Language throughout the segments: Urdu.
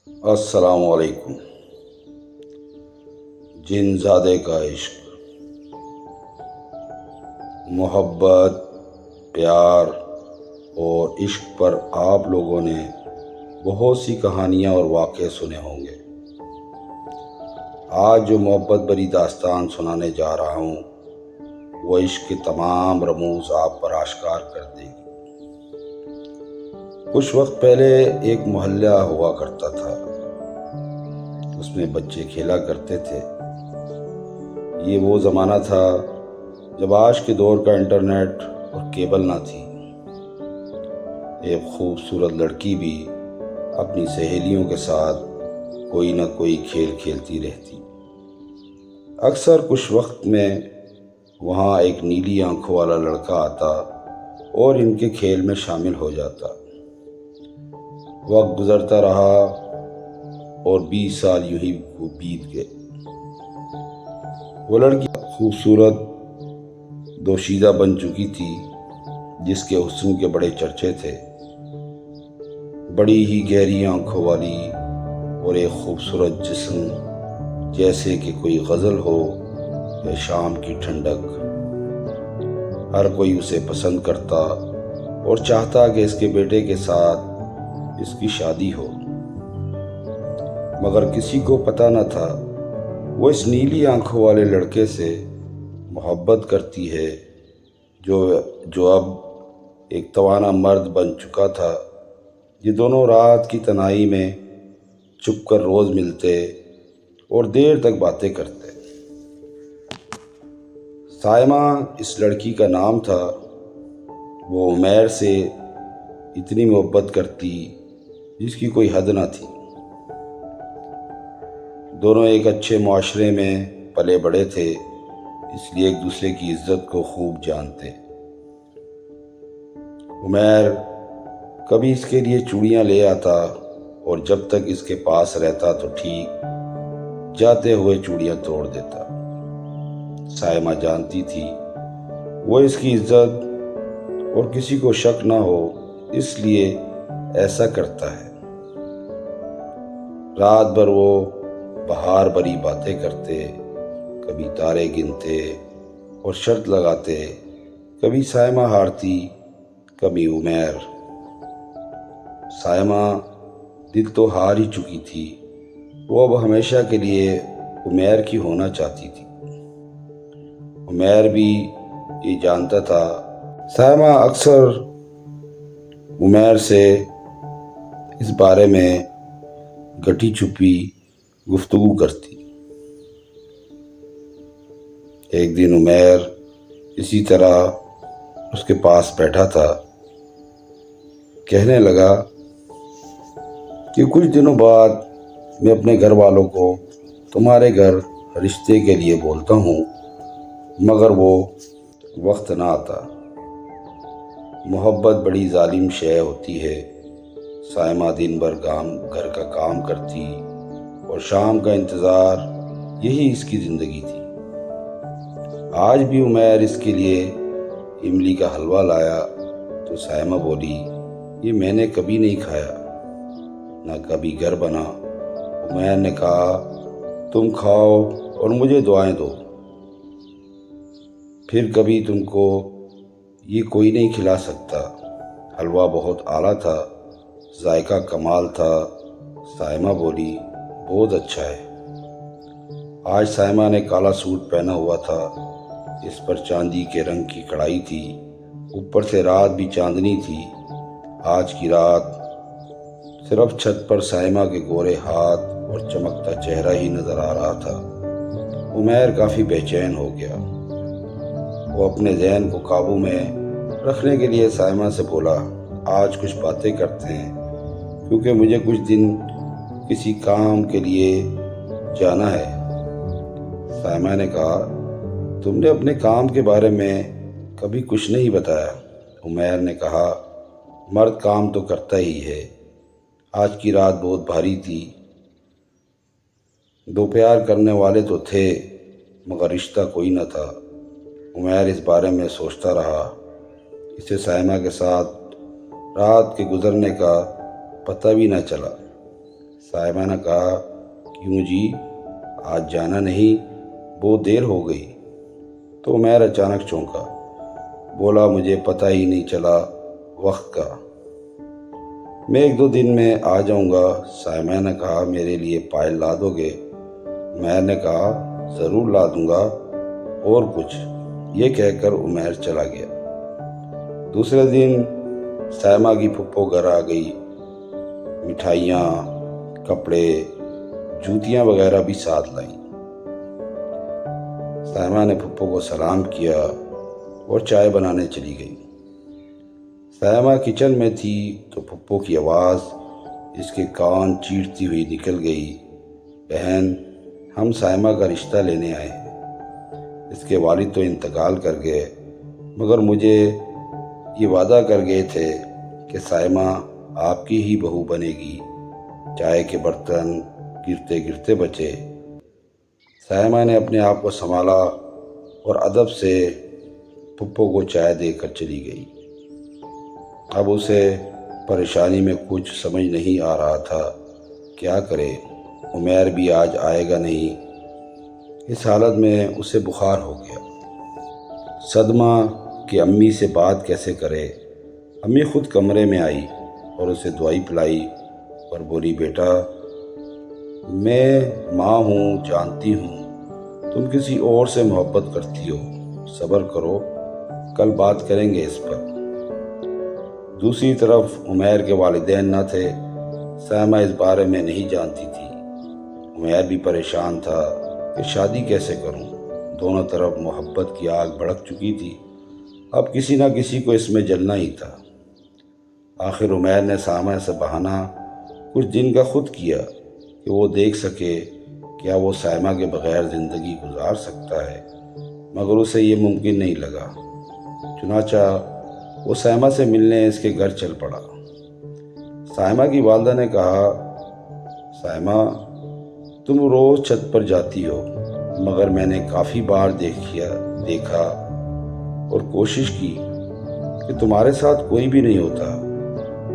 السلام علیکم۔ جن زادے کا عشق، محبت، پیار اور عشق پر آپ لوگوں نے بہت سی کہانیاں اور واقعے سنے ہوں گے۔ آج جو محبت بری داستان سنانے جا رہا ہوں وہ عشق کے تمام رموز آپ پر آشکار کر دے گی۔ کچھ وقت پہلے ایک محلہ ہوا کرتا تھا، اس میں بچے کھیلا کرتے تھے۔ یہ وہ زمانہ تھا جب آج کے دور کا انٹرنیٹ اور کیبل نہ تھی۔ ایک خوبصورت لڑکی بھی اپنی سہیلیوں کے ساتھ کوئی نہ کوئی کھیل کھیلتی رہتی۔ اکثر کچھ وقت میں وہاں ایک نیلی آنکھوں والا لڑکا آتا اور ان کے کھیل میں شامل ہو جاتا۔ وقت گزرتا رہا اور 20 سال یوں ہی بیت گئے۔ وہ لڑکی خوبصورت دوشیزہ بن چکی تھی جس کے حسن کے بڑے چرچے تھے۔ بڑی ہی گہری آنکھوں والی اور ایک خوبصورت جسم، جیسے کہ کوئی غزل ہو یا شام کی ٹھنڈک۔ ہر کوئی اسے پسند کرتا اور چاہتا کہ اس کے بیٹے کے ساتھ اس کی شادی ہو، مگر کسی کو پتہ نہ تھا وہ اس نیلی آنکھوں والے لڑکے سے محبت کرتی ہے جو اب ایک توانا مرد بن چکا تھا۔ یہ دونوں رات کی تنہائی میں چھپ کر روز ملتے اور دیر تک باتیں کرتے۔ سائمہ اس لڑکی کا نام تھا۔ وہ عمیر سے اتنی محبت کرتی جس کی کوئی حد نہ تھی۔ دونوں ایک اچھے معاشرے میں پلے بڑے تھے، اس لیے ایک دوسرے کی عزت کو خوب جانتے۔ عمیر کبھی اس کے لیے چوڑیاں لے آتا اور جب تک اس کے پاس رہتا تو ٹھیک، جاتے ہوئے چوڑیاں توڑ دیتا۔ سائمہ جانتی تھی وہ اس کی عزت اور کسی کو شک نہ ہو، اس لیے ایسا کرتا ہے۔ رات بھر وہ بہار بھری باتیں کرتے، کبھی تارے گنتے اور شرط لگاتے، کبھی سائمہ ہارتی کبھی عمیر۔ سائمہ دل تو ہار ہی چکی تھی، وہ اب ہمیشہ کے لیے عمیر کی ہونا چاہتی تھی۔ عمیر بھی یہ جانتا تھا۔ سائمہ اکثر عمیر سے اس بارے میں گٹی چھپی گفتگو کرتی۔ ایک دن عمیر اسی طرح اس کے پاس بیٹھا تھا، کہنے لگا کہ کچھ دنوں بعد میں اپنے گھر والوں کو تمہارے گھر رشتے کے لیے بولتا ہوں، مگر وہ وقت نہ آتا۔ محبت بڑی ظالم شے ہوتی ہے۔ سائمہ دن بھر گھر کا کام کرتی اور شام کا انتظار، یہی اس کی زندگی تھی۔ آج بھی عمیر اس کے لیے املی کا حلوہ لایا تو سائمہ بولی، یہ میں نے کبھی نہیں کھایا، نہ کبھی گھر بنا۔ عمیر نے کہا، تم کھاؤ اور مجھے دعائیں دو، پھر کبھی تم کو یہ کوئی نہیں کھلا سکتا۔ حلوہ بہت اعلیٰ تھا، ذائقہ کمال تھا۔ سائمہ بولی، بہت اچھا ہے۔ آج سائمہ نے کالا سوٹ پہنا ہوا تھا، اس پر چاندی کے رنگ کی کڑھائی تھی، اوپر سے رات بھی چاندنی تھی۔ آج کی رات صرف چھت پر سائمہ کے گورے ہاتھ اور چمکتا چہرہ ہی نظر آ رہا تھا۔ عمیر کافی بے چین ہو گیا۔ وہ اپنے ذہن کو قابو میں رکھنے کے لیے سائمہ سے بولا، آج کچھ باتیں کرتے ہیں کیونکہ مجھے کچھ دن کسی کام کے لیے جانا ہے۔ سائمہ نے کہا، تم نے اپنے کام کے بارے میں کبھی کچھ نہیں بتایا۔ عمیر نے کہا، مرد کام تو کرتا ہی ہے۔ آج کی رات بہت بھاری تھی۔ دو پیار کرنے والے تو تھے مگر رشتہ کوئی نہ تھا۔ عمیر اس بارے میں سوچتا رہا۔ اسے سائمہ کے ساتھ رات کے گزرنے کا پتہ بھی نہ چلا۔ سائمہ نے کہا، کیوں جی، آج جانا نہیں؟ بہت دیر ہو گئی۔ تو عمیر اچانک چونکا، بولا، مجھے پتہ ہی نہیں چلا وقت کا۔ میں 1-2 دن میں آ جاؤں گا۔ سائمہ نے کہا، میرے لیے پائل لا دو گے؟ عمیر نے کہا، ضرور لا دوں گا، اور کچھ؟ یہ کہہ کر عمیر چلا گیا۔ دوسرے دن سائمہ کی پھپھو گھر آ گئی۔ مٹھائیاں، کپڑے، جوتیاں وغیرہ بھی ساتھ لائیں۔ سائمہ نے پھپھو کو سلام کیا اور چائے بنانے چلی گئی۔ سائمہ کچن میں تھی تو پھپھو کی آواز اس کے کان چیرتی ہوئی نکل گئی، بہن، ہم سائمہ کا رشتہ لینے آئے ہیں۔ اس کے والد تو انتقال کر گئے، مگر مجھے یہ وعدہ کر گئے تھے کہ سائمہ آپ کی ہی بہو بنے گی۔ چائے کے برتن گرتے گرتے بچے۔ سائمہ نے اپنے آپ کو سنبھالا اور ادب سے پھپھو کو چائے دے کر چلی گئی۔ اب اسے پریشانی میں کچھ سمجھ نہیں آ رہا تھا، کیا کرے؟ عمیر بھی آج آئے گا نہیں۔ اس حالت میں اسے بخار ہو گیا۔ صدمہ کہ امی سے بات کیسے کرے۔ امی خود کمرے میں آئی اور اسے دوائی پلائی اور بولی، بیٹا، میں ماں ہوں، جانتی ہوں تم کسی اور سے محبت کرتی ہو، صبر کرو، کل بات کریں گے اس پر۔ دوسری طرف عمیر کے والدین نہ تھے۔ سائمہ اس بارے میں نہیں جانتی تھی۔ عمیر بھی پریشان تھا کہ شادی کیسے کروں۔ دونوں طرف محبت کی آگ بھڑک چکی تھی، اب کسی نہ کسی کو اس میں جلنا ہی تھا۔ آخر عمیر نے سائمہ سے بہانہ کچھ دن کا خود کیا کہ وہ دیکھ سکے کیا وہ سائمہ کے بغیر زندگی گزار سکتا ہے، مگر اسے یہ ممکن نہیں لگا۔ چنانچہ وہ سائمہ سے ملنے اس کے گھر چل پڑا۔ سائمہ کی والدہ نے کہا، سائمہ، تم روز چھت پر جاتی ہو، مگر میں نے کافی بار دیکھا اور کوشش کی کہ تمہارے ساتھ کوئی بھی نہیں ہوتا،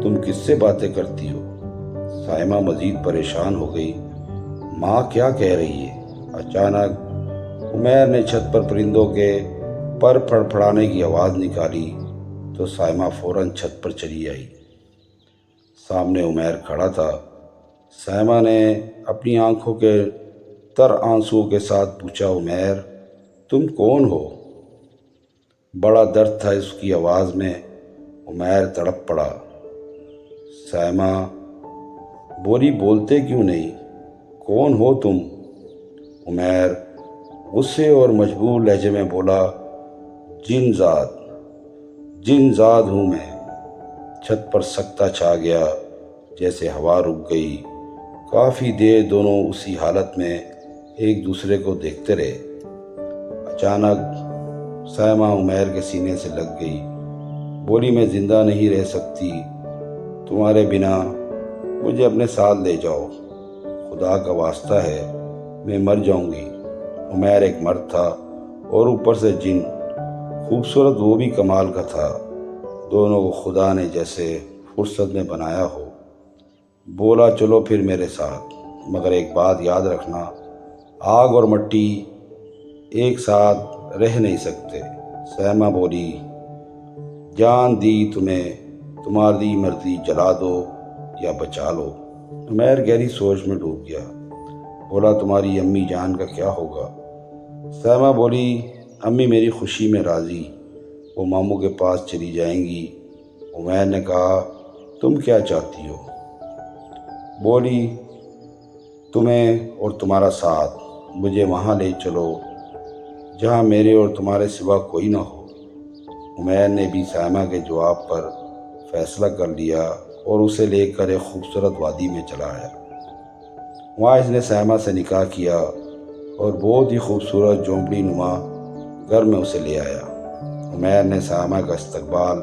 تم کس سے باتیں کرتی ہو؟ سائمہ مزید پریشان ہو گئی، ماں کیا کہہ رہی ہے؟ اچانک عمیر نے چھت پر پرندوں کے پر پھڑپھڑانے کی آواز نکالی تو سائمہ فوراً چھت پر چلی آئی۔ سامنے عمیر کھڑا تھا۔ سائمہ نے اپنی آنکھوں کے تر آنسوؤں کے ساتھ پوچھا، عمیر، تم کون ہو؟ بڑا درد تھا اس کی آواز میں۔ عمیر تڑپ پڑا۔ سائمہ بولی، بولتے کیوں نہیں؟ کون ہو تم؟ عمیر غصے اور مجبور لہجے میں بولا، جن زاد ہوں میں۔ چھت پر سکتہ چھا گیا، جیسے ہوا رک گئی۔ کافی دیر دونوں اسی حالت میں ایک دوسرے کو دیکھتے رہے۔ اچانک سائمہ عمیر کے سینے سے لگ گئی، بولی، میں زندہ نہیں رہ سکتی تمہارے بنا، مجھے اپنے ساتھ لے جاؤ، خدا کا واسطہ ہے، میں مر جاؤں گی۔ عمیر ایک مرد تھا اور اوپر سے جن، خوبصورت وہ بھی کمال کا تھا۔ دونوں کو خدا نے جیسے فرصت میں بنایا ہو۔ بولا، چلو پھر میرے ساتھ، مگر ایک بات یاد رکھنا، آگ اور مٹی ایک ساتھ رہ نہیں سکتے۔ سائمہ بولی، جان دی تمہیں، تمہاری مرضی، جلا دو یا بچا لو۔ عمیر گہری سوچ میں ڈوب گیا۔ بولا، تمہاری امی جان کا کیا ہوگا؟ سائمہ بولی، امی میری خوشی میں راضی، وہ ماموں کے پاس چلی جائیں گی۔ عمیر نے کہا، تم کیا چاہتی ہو؟ بولی، تمہیں اور تمہارا ساتھ، مجھے وہاں لے چلو جہاں میرے اور تمہارے سوا کوئی نہ ہو۔ عمیر نے بھی سائمہ کے جواب پر فیصلہ کر لیا اور اسے لے کر ایک خوبصورت وادی میں چلا آیا۔ وہاں اس نے سائمہ سے نکاح کیا اور بہت ہی خوبصورت جھونپڑی نما گھر میں اسے لے آیا۔ عمیر نے سائمہ کا استقبال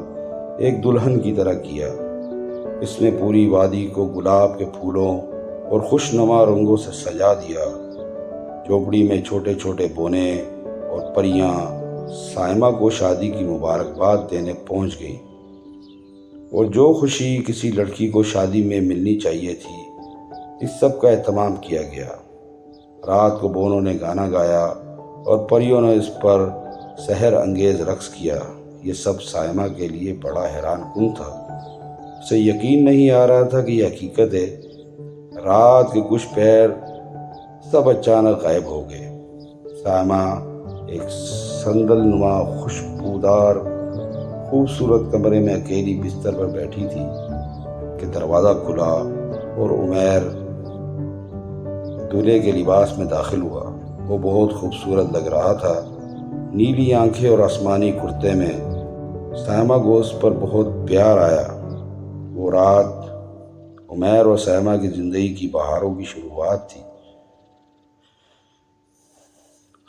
ایک دلہن کی طرح کیا۔ اس نے پوری وادی کو گلاب کے پھولوں اور خوش نما رنگوں سے سجا دیا۔ جھونپڑی میں چھوٹے چھوٹے بونے اور پریاں سائمہ کو شادی کی مبارکباد دینے پہنچ گئیں، اور جو خوشی کسی لڑکی کو شادی میں ملنی چاہیے تھی اس سب کا اہتمام کیا گیا۔ رات کو بونوں نے گانا گایا اور پریوں نے اس پر سحر انگیز رقص کیا۔ یہ سب سائمہ کے لیے بڑا حیران کن تھا۔ اسے یقین نہیں آ رہا تھا کہ یہ حقیقت ہے۔ رات کے کچھ پہر سب اچانک غائب ہو گئے۔ سائمہ ایک سنگل نما خوشبودار خوبصورت کمرے میں اکیلی بستر پر بیٹھی تھی کہ دروازہ کھلا اور عمیر دولہے کے لباس میں داخل ہوا۔ وہ بہت خوبصورت لگ رہا تھا، نیلی آنکھیں اور آسمانی کرتے میں۔ سائمہ کو اس پر بہت پیار آیا۔ وہ رات عمیر اور سائمہ کی زندگی کی بہاروں کی شروعات تھی۔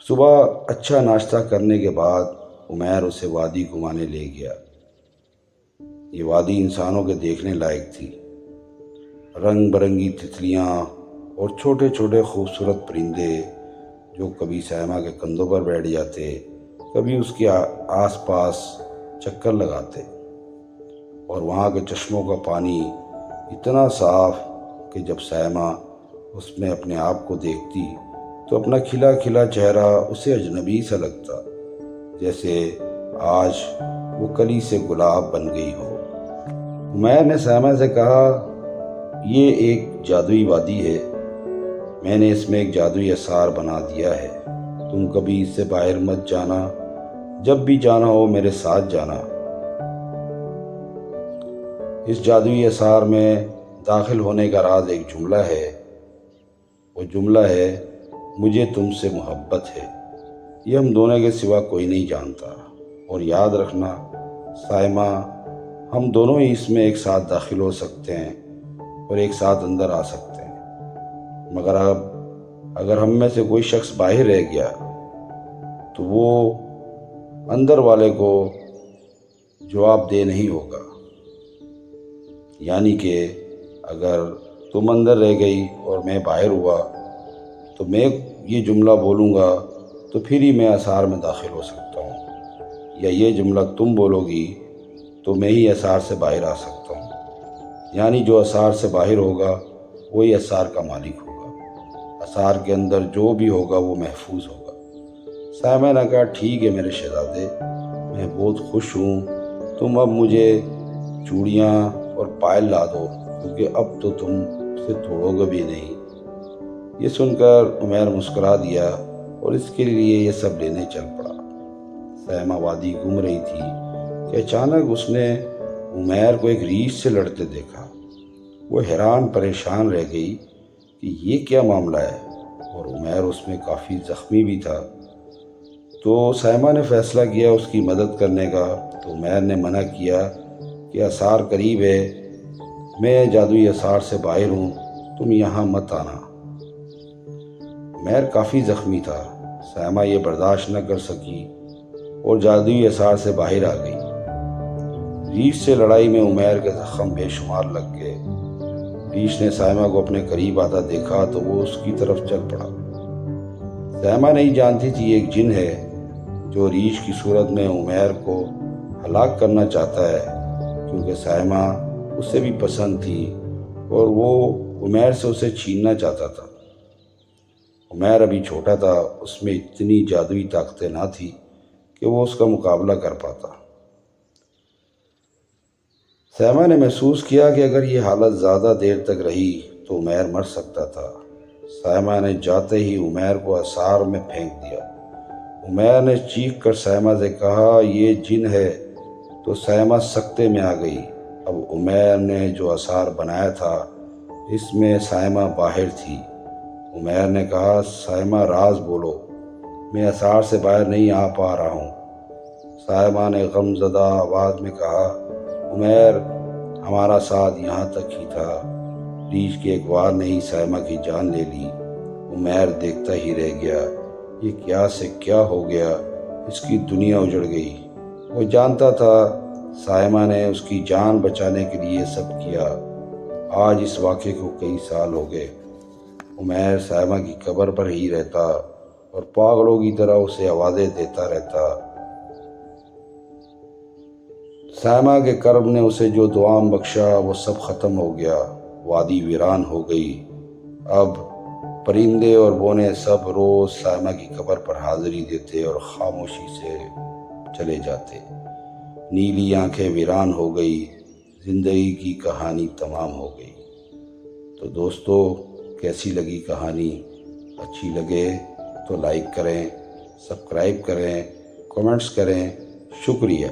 صبح اچھا ناشتہ کرنے کے بعد عمیر اسے وادی گھمانے لے گیا۔ یہ وادی انسانوں کے دیکھنے لائق تھی۔ رنگ برنگی تتلیاں اور چھوٹے چھوٹے خوبصورت پرندے جو کبھی سائمہ کے کندھوں پر بیٹھ جاتے، کبھی اس کے آس پاس چکر لگاتے، اور وہاں کے چشموں کا پانی اتنا صاف کہ جب سائمہ اس میں اپنے آپ کو دیکھتی تو اپنا کھلا کھلا چہرہ اسے اجنبی سا لگتا، جیسے آج وہ کلی سے گلاب بن گئی ہو۔ عمیر نے سائمہ سے کہا، یہ ایک جادوئی وادی ہے، میں نے اس میں ایک جادوئی اثار بنا دیا ہے، تم کبھی اس سے باہر مت جانا، جب بھی جانا ہو میرے ساتھ جانا۔ اس جادوئی اثار میں داخل ہونے کا راز ایک جملہ ہے، وہ جملہ ہے، مجھے تم سے محبت ہے، یہ ہم دونوں کے سوا کوئی نہیں جانتا، اور یاد رکھنا سائمہ، ہم دونوں ہی اس میں ایک ساتھ داخل ہو سکتے ہیں اور ایک ساتھ اندر آ سکتے ہیں، مگر اب اگر ہم میں سے کوئی شخص باہر رہ گیا تو وہ اندر والے کو جواب دہ نہیں ہوگا، یعنی کہ اگر تم اندر رہ گئی اور میں باہر ہوا تو میں یہ جملہ بولوں گا تو پھر ہی میں اثار میں داخل ہو سکتا ہوں، یا یہ جملہ تم بولو گی تو میں ہی اثار سے باہر آ سکتا ہوں، یعنی جو اثار سے باہر ہوگا وہی اثار کا مالک ہوگا، اثار کے اندر جو بھی ہوگا وہ محفوظ ہوگا۔ سائمہ نے کہا، ٹھیک ہے میرے شہزادے، میں بہت خوش ہوں، تم اب مجھے چوڑیاں اور پائل لا دو، کیونکہ اب تو تم اسے توڑو گے بھی نہیں۔ یہ سن کر عمیر مسکرا دیا اور اس کے لیے یہ سب لینے چل پڑا۔ سائمہ وادی گھوم رہی تھی کہ اچانک اس نے عمیر کو ایک ریچھ سے لڑتے دیکھا۔ وہ حیران پریشان رہ گئی کہ یہ کیا معاملہ ہے، اور عمیر اس میں کافی زخمی بھی تھا۔ تو سائمہ نے فیصلہ کیا اس کی مدد کرنے کا، تو عمیر نے منع کیا کہ اثار قریب ہے، میں جادوئی اثار سے باہر ہوں، تم یہاں مت آنا۔ عمیر کافی زخمی تھا، سائمہ یہ برداشت نہ کر سکی اور جادوئی اثار سے باہر آ گئی۔ ریچھ سے لڑائی میں عمیر کے زخم بے شمار لگ گئے۔ ریچھ نے سائمہ کو اپنے قریب آتا دیکھا تو وہ اس کی طرف چل پڑا۔ سائمہ نہیں جانتی تھی ایک جن ہے جو ریچھ کی صورت میں عمیر کو ہلاک کرنا چاہتا ہے، کیونکہ سائمہ اسے بھی پسند تھی اور وہ عمیر سے اسے چھیننا چاہتا تھا۔ عمیر ابھی چھوٹا تھا، اس میں اتنی جادوئی طاقتیں نہ تھی کہ وہ اس کا مقابلہ کر پاتا۔ سائمہ نے محسوس کیا کہ اگر یہ حالت زیادہ دیر تک رہی تو عمیر مر سکتا تھا۔ سائمہ نے جاتے ہی عمیر کو اثار میں پھینک دیا۔ عمیر نے چیخ کر سائمہ سے کہا، یہ جن ہے، تو سائمہ سکتے میں آ گئی۔ اب عمیر نے جو اثار بنایا تھا اس میں سائمہ باہر تھی۔ عمیر نے کہا، سائمہ راز بولو، میں اثار سے باہر نہیں آ پا رہا ہوں۔ سائمہ نے غم زدہ آواز میں کہا، عمیر، ہمارا ساتھ یہاں تک ہی تھا، ریچھ کے ایک وار نے ہی سائمہ کی جان لے لی۔ عمیر دیکھتا ہی رہ گیا، یہ کیا سے کیا ہو گیا، اس کی دنیا اجڑ گئی۔ وہ جانتا تھا سائمہ نے اس کی جان بچانے کے لیے سب کیا۔ آج اس واقعے کو کئی سال ہو گئے۔ عمیر سائمہ کی قبر پر ہی رہتا اور پاگلوں کی طرح اسے آوازیں دیتا رہتا۔ سائمہ کے کرب نے اسے جو دعام بخشا وہ سب ختم ہو گیا، وادی ویران ہو گئی، اب پرندے اور بونے سب روز سائمہ کی قبر پر حاضری دیتے اور خاموشی سے چلے جاتے۔ نیلی آنکھیں ویران ہو گئی، زندگی کی کہانی تمام ہو گئی۔ تو دوستو، کیسی لگی کہانی؟ اچھی لگے تو لائک کریں، سبسکرائب کریں، کمنٹس کریں۔ شکریہ۔